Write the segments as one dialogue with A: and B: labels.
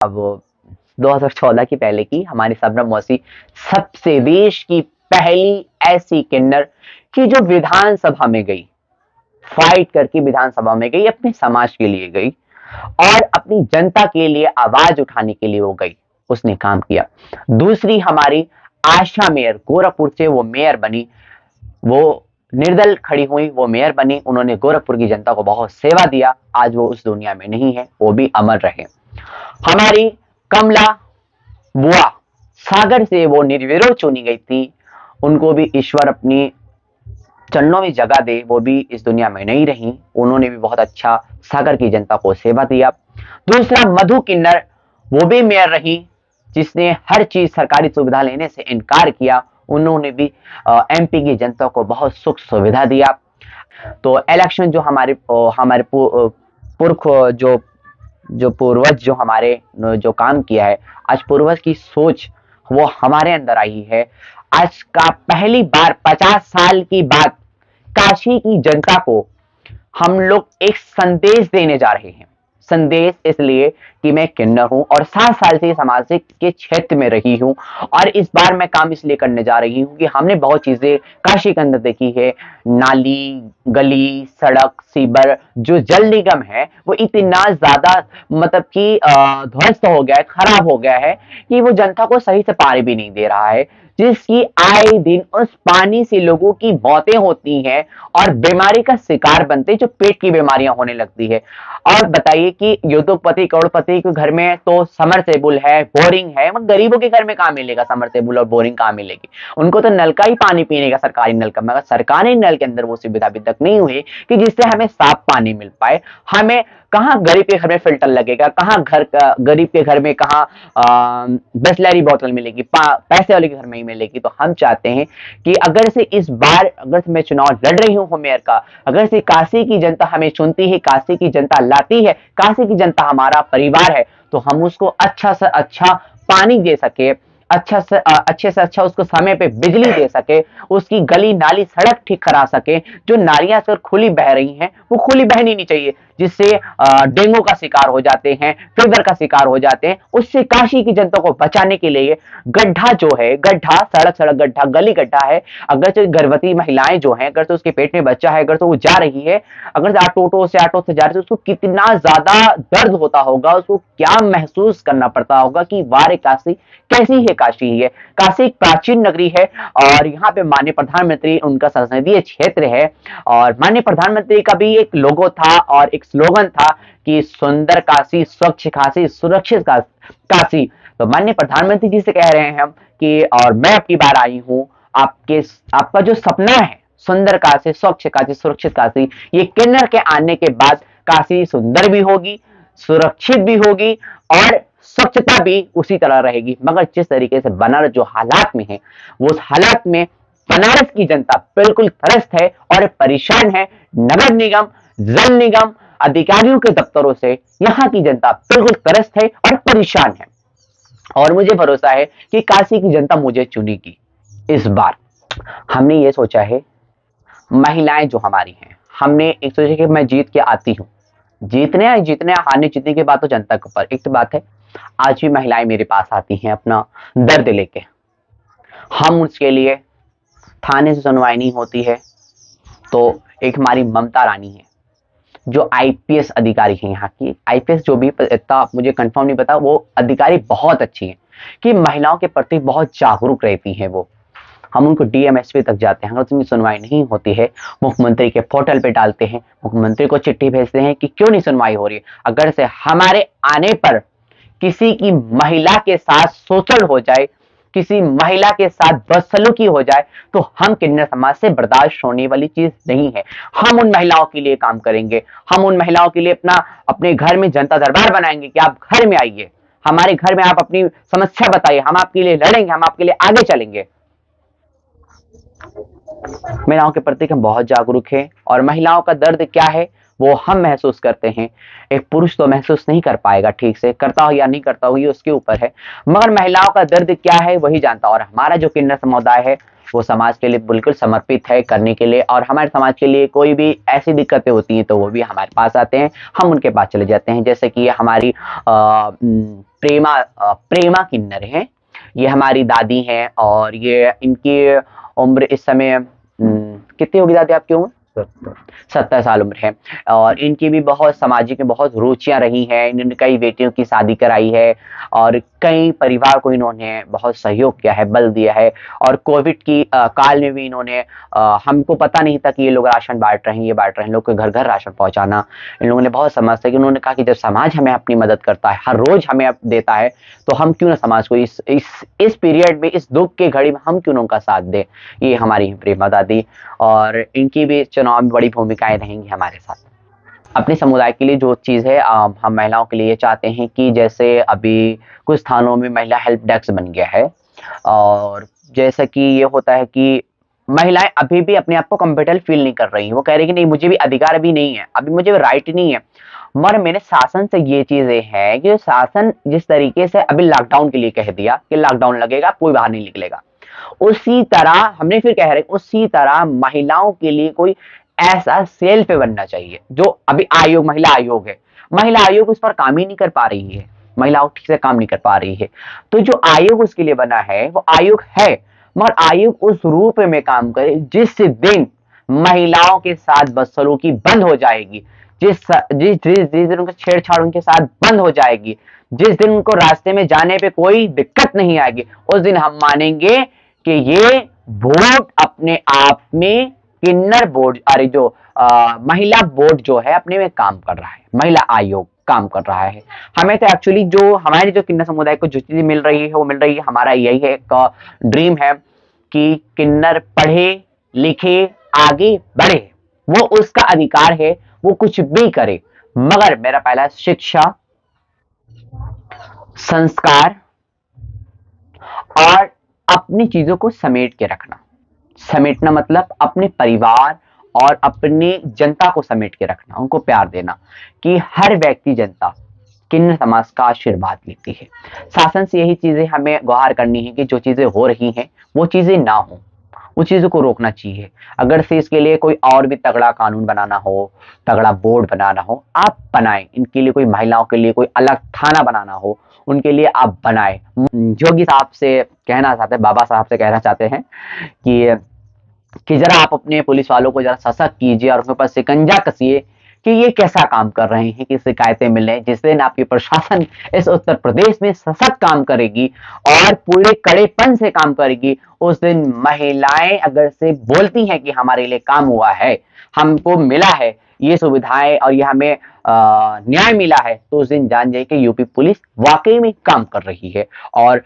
A: अब 2014 की पहले की हमारी शबनम मौसी सबसे देश की पहली ऐसी किन्नर कि जो विधानसभा में गई, फाइट करके विधानसभा में गई, अपने समाज के लिए गई और अपनी जनता के लिए आवाज उठाने के लिए वो गई, उसने काम किया। दूसरी हमारी आशा मेयर, गोरखपुर से वो मेयर बनी, वो निर्दल खड़ी हुई, वो मेयर बनी, उन्होंने गोरखपुर की जनता को बहुत सेवा दिया। आज वो उस दुनिया में नहीं है, वो भी अमर रहे। हमारी कमला बुआ, सागर से वो निर्विरोध चुनी गई थी, उनको भी ईश्वर अपनी चरणों में जगह दे, वो भी इस दुनिया में नहीं रही, उन्होंने भी बहुत अच्छा सागर की जनता को सेवा दिया। दूसरा मधु किन्नर, वो भी मेयर रही, जिसने हर चीज सरकारी सुविधा लेने से इनकार किया, उन्होंने भी एमपी की जनता को बहुत सुख सुविधा दिया। तो इलेक्शन जो हमारे हमारे पुरख जो जो पूर्वज जो हमारे जो काम किया है, आज पूर्वज की सोच वो हमारे अंदर आई है। आज का पहली बार 50 साल की बात काशी की जनता को हम लोग एक संदेश देने जा रहे हैं। संदेश इसलिए कि मैं किन्नर हूं और 7 साल से सामाजिक के क्षेत्र में रही हूं, और इस बार मैं काम इसलिए करने जा रही हूं कि हमने बहुत चीजें काशी के अंदर देखी है। नाली, गली, सड़क, सीवर, जो जल निगम है वो इतना ज्यादा मतलब कि ध्वस्त हो गया है, खराब हो गया है कि वो जनता को सही से पानी भी नहीं दे रहा है, जिसकी आए दिन उस पानी से लोगों की मौतें होती हैं और बीमारी का शिकार बनते, जो पेट की बीमारियां होने लगती है। और बताइए कि उद्योगपति करोड़पति के घर में तो समरसेबुल है, बोरिंग है, मगर गरीबों के घर में कहां मिलेगा समरसेबुल और बोरिंग, कहां मिलेगी? उनको तो नल का ही पानी पीने का सरकारी नल का, मगर सरकारी नल के अंदर वो सुविधा अभी तक नहीं हुई कि जिससे हमें साफ पानी मिल पाए। हमें कहाँ गरीब के घर में फिल्टर लगेगा, कहाँ घर गरीब के घर में कहाँ बिसलरी बोतल मिलेगी, पैसे वाले के घर में ही मिलेगी। तो हम चाहते हैं कि अगर से इस बार अगर से मैं चुनाव लड़ रही हूँ मेयर का, अगर से काशी की जनता हमें चुनती है, काशी की जनता लाती है, काशी की जनता हमारा परिवार है, तो हम उसको अच्छा से अच्छा पानी दे सके, अच्छे से अच्छा उसको समय पे बिजली दे सके, उसकी गली नाली सड़क ठीक करा सके। जो नालियां अगर खुली बह रही हैं वो खुली बहनी नहीं चाहिए, जिससे डेंगू का शिकार हो जाते हैं, फीवर का शिकार हो जाते हैं। उससे काशी की जनता को बचाने के लिए गड्ढा जो है, गड्ढा सड़क सड़क गड्ढा, गली गड्ढा है, अगर से गर्भवती महिलाएं जो हैं, अगर से उसके पेट में बच्चा है, अगर से वो जा रही है, अगर ऑटो से जा रही है, उसको कितना ज्यादा दर्द होता होगा, उसको क्या महसूस करना पड़ता होगा कि वारे काशी कैसी है। काशी है, काशी एक प्राचीन नगरी है और यहाँ पे माननीय प्रधानमंत्री, उनका संसदीय क्षेत्र है, और माननीय प्रधानमंत्री का भी एक लोगो था और एक स्लोगन था कि सुंदर काशी, स्वच्छ काशी, सुरक्षित काशी। तो माननीय प्रधानमंत्री जी से कह रहे हैं हम कि, और मैं अब की बार आई हूं, आपका जो सपना है सुंदर काशी, स्वच्छ काशी, सुरक्षित काशी, ये किन्नर के आने के बाद काशी सुंदर भी होगी, सुरक्षित भी होगी और स्वच्छता भी उसी तरह रहेगी। मगर जिस तरीके से बनारस जो हालात में है, वो उस हालात में बनारस की जनता बिल्कुल त्रस्त है और परेशान है। नगर निगम, जल निगम, अधिकारियों के दफ्तरों से यहाँ की जनता बिल्कुल त्रस्त है और परेशान है। और मुझे भरोसा है कि काशी की जनता मुझे चुनेगी इस बार। हमने ये सोचा है, महिलाएं जो हमारी हैं, हमने एक सोचा कि मैं जीत के आती हूँ, जीतने हारने जीतने की बात तो जनता के ऊपर। एक तो बात है, आज भी महिलाएं मेरे पास आती हैं अपना दर्द लेके, हम उसके लिए, थाने से सुनवाई नहीं होती है तो एक हमारी ममता रानी है जो आईपीएस अधिकारी है यहाँ की, आईपीएस जो भी इतना मुझे कंफर्म नहीं पता, वो अधिकारी बहुत अच्छी है कि महिलाओं के प्रति बहुत जागरूक रहती है वो। हम उनको डीएमएसपी तक जाते हैं, अगर उनकी सुनवाई नहीं होती है, मुख्यमंत्री के पोर्टल पे डालते हैं, मुख्यमंत्री को चिट्ठी भेजते हैं कि क्यों नहीं सुनवाई हो रही है। अगर से हमारे आने पर किसी की महिला के साथ शोषण हो जाए, किसी महिला के साथ बदसलूकी हो जाए, तो हम किन्नर समाज से बर्दाश्त होने वाली चीज नहीं है। हम उन महिलाओं के लिए काम करेंगे, हम उन महिलाओं के लिए अपने घर में जनता दरबार बनाएंगे कि आप घर में आइए, हमारे घर में आप अपनी समस्या बताइए, हम आपके लिए लड़ेंगे, हम आपके लिए आगे चलेंगे। महिलाओं के प्रति हम बहुत जागरूक हैं और महिलाओं का दर्द क्या है वो हम महसूस करते हैं। एक पुरुष तो महसूस नहीं कर पाएगा, ठीक से करता हो या नहीं करता हो ये उसके ऊपर है, मगर महिलाओं का दर्द क्या है वही जानता। और हमारा जो किन्नर समुदाय है वो समाज के लिए बिल्कुल समर्पित है करने के लिए, और हमारे समाज के लिए कोई भी ऐसी दिक्कतें होती हैं तो वो भी हमारे पास आते हैं, हम उनके पास चले जाते हैं। जैसे कि ये हमारी प्रेमा किन्नर हैं, ये हमारी दादी हैं, और ये इनकी उम्र इस समय कितनी होगी दादी आपकी उम्र? 70 साल उम्र है। और इनकी भी बहुत सामाजिक में बहुत रुचियां रही हैं, इन्होंने कई बेटियों की शादी कराई है, और कई परिवार को इन्होंने बहुत सहयोग किया है, बल दिया है। और कोविड की काल में भी इन्होंने हमको पता नहीं था कि ये लोग राशन बांट रहे हैं, ये बांट रहे हैं, लोग के घर घर राशन पहुंचाना इन लोगों ने बहुत समझते कि उन्होंने कहा कि जब समाज हमें अपनी मदद करता है, हर रोज हमें देता है, तो हम क्यों ना समाज को इस पीरियड में, इस दुख की घड़ी में हम क्यों ना उनका साथ दें। ये हमारी प्रेमा दादी, और इनकी भी चुनाव में बड़ी भूमिकाएं रहेंगी हमारे साथ। अपने समुदाय के लिए जो चीज़ है, हम महिलाओं के लिए ये चाहते हैं कि जैसे अभी कुछ स्थानों में महिला हेल्प डेस्क बन गया है, और जैसा कि ये होता है कि महिलाएं अभी भी अपने आप को कंफर्टेबल फील नहीं कर रही हैं, वो कह रही कि नहीं मुझे भी अधिकार अभी नहीं है, अभी मुझे राइट नहीं है। मगर मैंने शासन से ये चीजें हैं कि शासन जिस तरीके से अभी लॉकडाउन के लिए कह दिया कि लॉकडाउन लगेगा, कोई बाहर नहीं निकलेगा, उसी तरह हमने फिर कह रहे उसी तरह महिलाओं के लिए कोई ऐसा सेल पे बनना चाहिए। जो अभी आयोग, महिला आयोग है, महिला आयोग उस पर काम ही नहीं कर पा रही है, महिलाओं ठीक से काम नहीं कर पा रही है। तो जो आयोग उसके लिए बना है वो आयोग है, मगर आयोग उस रूप में काम करे जिस दिन महिलाओं के साथ बदसलूकी बंद हो जाएगी, जिस जिस जिस जिस दिन उनका छेड़छाड़ उनके साथ बंद हो जाएगी, जिस दिन उनको रास्ते में जाने पे कोई दिक्कत नहीं आएगी, उस दिन हम मानेंगे कि ये वोट अपने आप में किन्नर बोर्ड, अरे जो महिला बोर्ड जो है अपने में काम कर रहा है, महिला आयोग काम कर रहा है। हमें तो एक्चुअली जो हमारे जो किन्नर समुदाय को जो चीजें मिल रही है वो मिल रही है, हमारा यही है, एक ड्रीम है कि किन्नर पढ़े लिखे आगे बढ़े, वो उसका अधिकार है, वो कुछ भी करे, मगर मेरा पहला शिक्षा, संस्कार, और अपनी चीजों को समेट के रखना। समेटना मतलब अपने परिवार और अपने जनता को समेट के रखना, उनको प्यार देना, कि हर व्यक्ति जनता किन्नर समाज का आशीर्वाद लेती है। शासन से यही चीजें हमें गुहार करनी है कि जो चीजें हो रही हैं वो चीजें ना हो, उन चीजों को रोकना चाहिए। अगर से इसके लिए कोई और भी तगड़ा कानून बनाना हो, तगड़ा बोर्ड बनाना हो, आप बनाएं। इनके लिए कोई महिलाओं के लिए कोई अलग थाना बनाना हो, उनके लिए आप बनाएं। योगी साहब से कहना चाहते हैं, बाबा साहब से कहना चाहते हैं कि जरा आप अपने पुलिस वालों को जरा सशक्त कीजिए और उनके ऊपर शिकंजा कसिए कि ये कैसा काम कर रहे हैं कि शिकायतें मिले। जिस दिन आपकी प्रशासन इस उत्तर प्रदेश में सशक्त काम करेगी और पूरे कड़ेपन से काम करेगी, उस दिन महिलाएं अगर से बोलती हैं कि हमारे लिए काम हुआ है, हमको मिला है ये सुविधाएं और ये हमें न्याय मिला है, तो उस दिन जान जाए कि यूपी पुलिस वाकई में काम कर रही है, और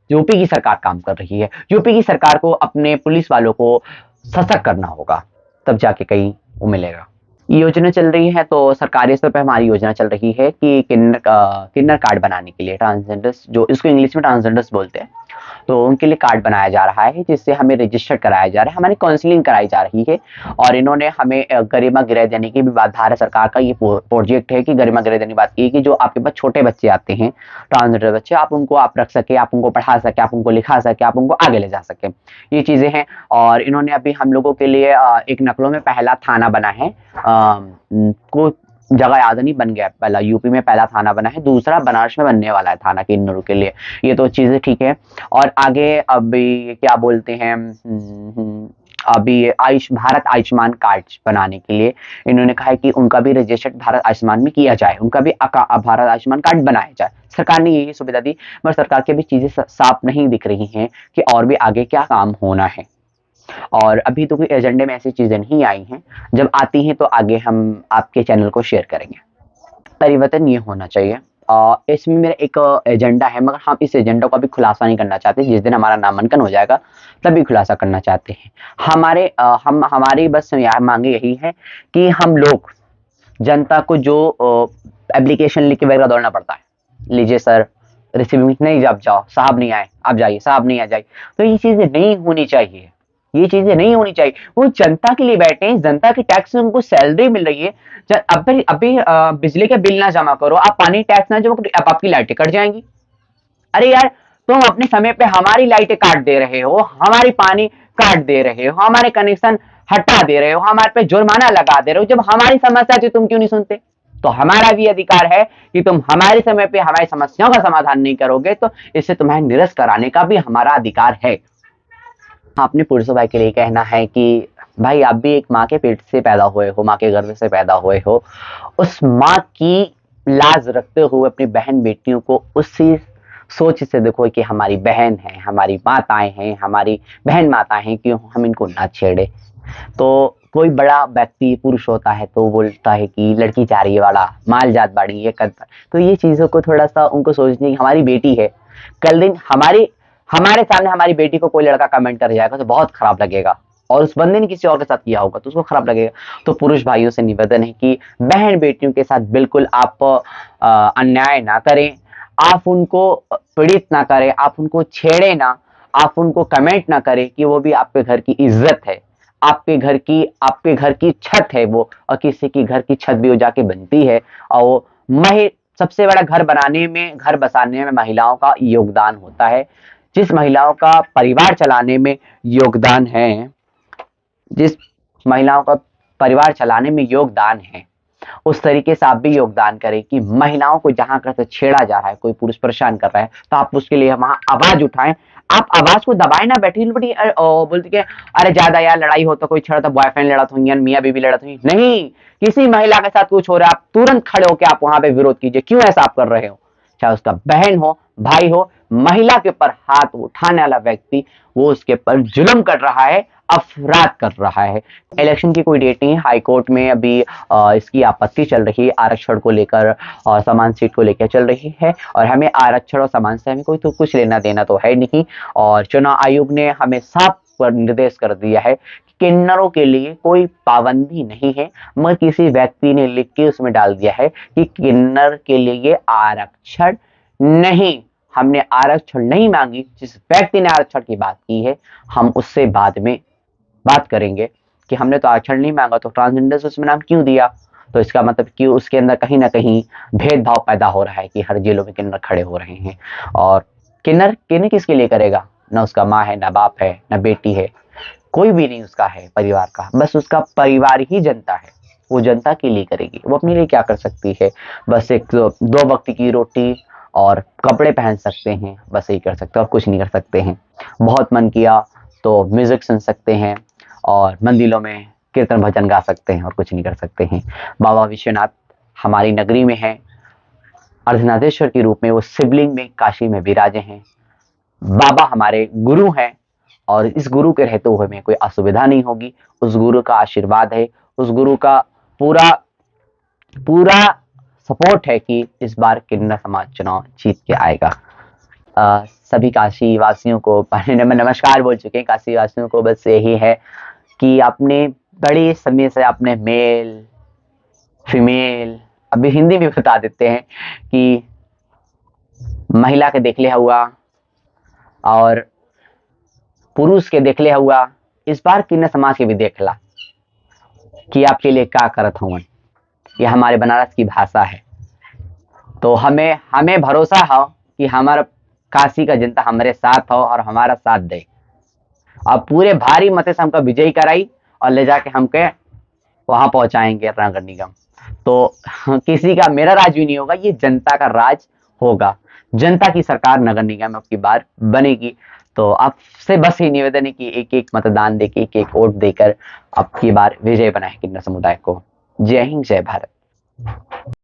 A: यूपी की सरकार काम कर रही है। यूपी की सरकार को अपने पुलिस वालों को सशक्त करना होगा, तब जाके कहीं वो मिलेगा। योजना चल रही है, तो सरकारी स्तर पर हमारी योजना चल रही है कि किन्नर कार्ड बनाने के लिए ट्रांसजेंडर्स, जो इसको इंग्लिश में ट्रांसजेंडर्स बोलते हैं, तो उनके लिए कार्ड बनाया जा रहा है, जिससे हमें रजिस्टर कराया जा रहा है, हमारी काउंसलिंग कराई जा रही है। और इन्होंने हमें गरिमा गृह देने की भी बात, भारत सरकार का ये प्रोजेक्ट है कि गरिमा गृह देने की बात की कि जो आपके पास छोटे बच्चे आते हैं, ट्रांसजेंडर बच्चे, आप उनको आप रख सके, आप उनको पढ़ा सके, आप उनको लिखा सके, आप उनको आगे ले जा सके, ये चीजें हैं। और इन्होंने अभी हम लोगों के लिए एक नकलों में पहला थाना बना है, को जगह याद नहीं, बन गया, पहला यूपी में पहला थाना बना है, दूसरा बनारस में बनने वाला है थाना किन्नरों के लिए। ये तो चीजें ठीक है। और आगे अभी क्या बोलते हैं, अभी भारत आयुष्मान कार्ड बनाने के लिए इन्होंने कहा है कि उनका भी रजिस्टर्ड भारत आयुष्मान में किया जाए, उनका भी भारत आयुष्मान कार्ड बनाया जाए। सरकार ने यही सुविधा दी, मगर सरकार की भी चीजें साफ नहीं दिख रही हैं कि और भी आगे क्या काम होना है। और अभी तो कोई एजेंडे में ऐसी चीजें नहीं आई हैं, जब आती हैं तो आगे हम आपके चैनल को शेयर करेंगे। परिवर्तन ये होना चाहिए, इसमें मेरा एक एजेंडा है, मगर हम इस एजेंडा को अभी खुलासा नहीं करना चाहते। जिस दिन हमारा नामांकन हो जाएगा तभी खुलासा करना चाहते हैं। हमारी बस मांगे यही है कि हम लोग जनता को जो एप्लीकेशन लिख के वगैरह दौड़ना पड़ता है, लीजिए सर रिसीविंग नहीं, जब जाओ साहब नहीं आए, आप जाइए, साहब नहीं आ जाए, तो ये चीजें नहीं होनी चाहिए, ये चीजें नहीं होनी चाहिए। वो जनता के लिए बैठे हैं, जनता के टैक्स से उनको सैलरी मिल रही है। अभी बिजली के बिल ना जमा करो, आप पानी टैक्स ना जमा करो, अब आपकी लाइटें कट जाएंगी। अरे यार, तुम अपने समय पे हमारी लाइटें काट दे रहे हो, हमारी पानी काट दे रहे हो, हमारे कनेक्शन हटा दे रहे हो, हमारे पे जुर्माना लगा दे रहे हो। जब हमारी समस्या थी तुम क्यों नहीं सुनते? तो हमारा भी अधिकार है कि तुम हमारे समय पे हमारी समस्याओं का समाधान नहीं करोगे तो इससे तुम्हें निरस्त कराने का भी हमारा अधिकार है। अपने पुरुषों भाई के लिए कहना है कि भाई आप भी एक माँ के पेट से पैदा हुए हो, माँ के गर्भ से पैदा हुए हो। उस माँ की लाज रखते हुए अपनी बहन बेटियों को उसी सोच से देखो कि हमारी बहन है, हमारी माताएं हैं, हमारी बहन माताएं हैं, क्यों हम इनको ना छेड़े। तो कोई बड़ा व्यक्ति पुरुष होता है तो बोलता है कि लड़की चाह रही है, वाला माल जात बाड़ी ये करता। तो ये चीजों को थोड़ा सा उनको सोचने की, हमारी बेटी है, कल दिन हमारे सामने हमारी बेटी को कोई लड़का कमेंट कर जाएगा तो बहुत खराब लगेगा, और उस बंदे ने किसी और के साथ किया होगा तो उसको खराब लगेगा। तो पुरुष भाइयों से निवेदन है कि बहन बेटियों के साथ बिल्कुल आप अन्याय ना करें, आप उनको पीड़ित ना करें, आप उनको छेड़े ना, आप उनको कमेंट ना करें कि वो भी आपके घर की इज्जत है, आपके घर की छत है वो, और किसी की घर की छत भी वो जाके बनती है। और वो सबसे बड़ा घर बसाने में महिलाओं का योगदान होता है। जिस महिलाओं का परिवार चलाने में योगदान है, जिस महिलाओं का परिवार चलाने में योगदान है, उस तरीके से आप भी योगदान करें कि महिलाओं को जहां कहीं से छेड़ा जा रहा है, कोई पुरुष परेशान कर रहा है, तो आप उसके लिए वहां आवाज उठाएं। आप आवाज को दबाए ना, बैठी बोलती है अरे ज्यादा यार लड़ाई हो तो कोई छेड़ा तो बॉयफ्रेंड लड़त हुई, मियाँ बीवी लड़त हुई, नहीं। किसी महिला के साथ कुछ हो रहा है, आप तुरंत खड़े होकर आप वहां पे विरोध कीजिए, क्यों ऐसा आप कर रहे हो। चाहे उसका बहन हो, भाई हो, महिला के ऊपर हाथ उठाने वाला व्यक्ति वो उसके ऊपर जुल्म कर रहा है, अपराध कर रहा है। इलेक्शन की कोई डेट नहीं है, हाई कोर्ट में अभी इसकी आपत्ति चल रही है आरक्षण को लेकर और समान सीट को लेकर चल रही है, और हमें आरक्षण और समान से हमें कोई तो कुछ लेना देना तो है नहीं। और चुनाव आयोग ने हमें साफ निर्देश कर दिया है कि किन्नरों के लिए कोई पाबंदी नहीं है, मगर किसी व्यक्ति ने लिख के उसमें डाल दिया है कि किन्नर के लिए आरक्षण नहीं। हमने आरक्षण नहीं मांगी, जिस व्यक्ति ने आरक्षण की बात की है हम उससे बाद में बात करेंगे कि हमने तो आरक्षण नहीं मांगा तो ट्रांसजेंडर उसमें नाम क्यों दिया। तो इसका मतलब कि उसके अंदर कहीं ना कहीं भेदभाव पैदा हो रहा है कि हर जिलों में किन्नर खड़े हो रहे हैं। और किन्नर किसके लिए करेगा, ना उसका माँ है, ना बाप है, ना बेटी है, कोई भी नहीं उसका है परिवार का, बस उसका परिवार ही जनता है। वो जनता के लिए करेगी, वो अपने लिए क्या कर सकती है, बस एक दो वक्त की रोटी और कपड़े पहन सकते हैं, बस यही कर सकते हैं और कुछ नहीं कर सकते हैं। बहुत मन किया तो म्यूजिक सुन सकते हैं और मंदिरों में कीर्तन भजन गा सकते हैं और कुछ नहीं कर सकते हैं। बाबा विश्वनाथ हमारी नगरी में है, अर्धनाथेश्वर के रूप में वो शिवलिंग में काशी में विराजे हैं। बाबा हमारे गुरु हैं और इस गुरु के रहते हुए में कोई असुविधा नहीं होगी। उस गुरु का आशीर्वाद है, उस गुरु का पूरा पूरा सपोर्ट है कि इस बार किन्नर समाज चुनाव जीत के आएगा। सभी काशी वासियों को नमस्कार बोल चुके हैं। काशी वासियों को बस यही है कि आपने बड़े समय से आपने मेल फीमेल, अभी हिंदी में बता देते हैं कि महिला के देखले हुआ और पुरुष के देखले हुआ, इस बार किन्नर समाज के भी देखला कि आपके लिए क्या करत हूँ। ये हमारे बनारस की भाषा है, तो हमें भरोसा हो कि हमारा काशी का जनता हमारे साथ हो और हमारा साथ दे, और पूरे भारी मत से हमको विजयी कराई और ले जाके हमके वहां पहुंचाएंगे नगर निगम। तो किसी का मेरा राज भी नहीं होगा, ये जनता का राज होगा, जनता की सरकार नगर निगम अब की बार बनेगी। तो आपसे बस ही निवेदन है कि एक एक मतदान देके, एक एक वोट देकर अब की बार विजय बनाए किन्नर समुदाय को। जय हिंद, जय भारत।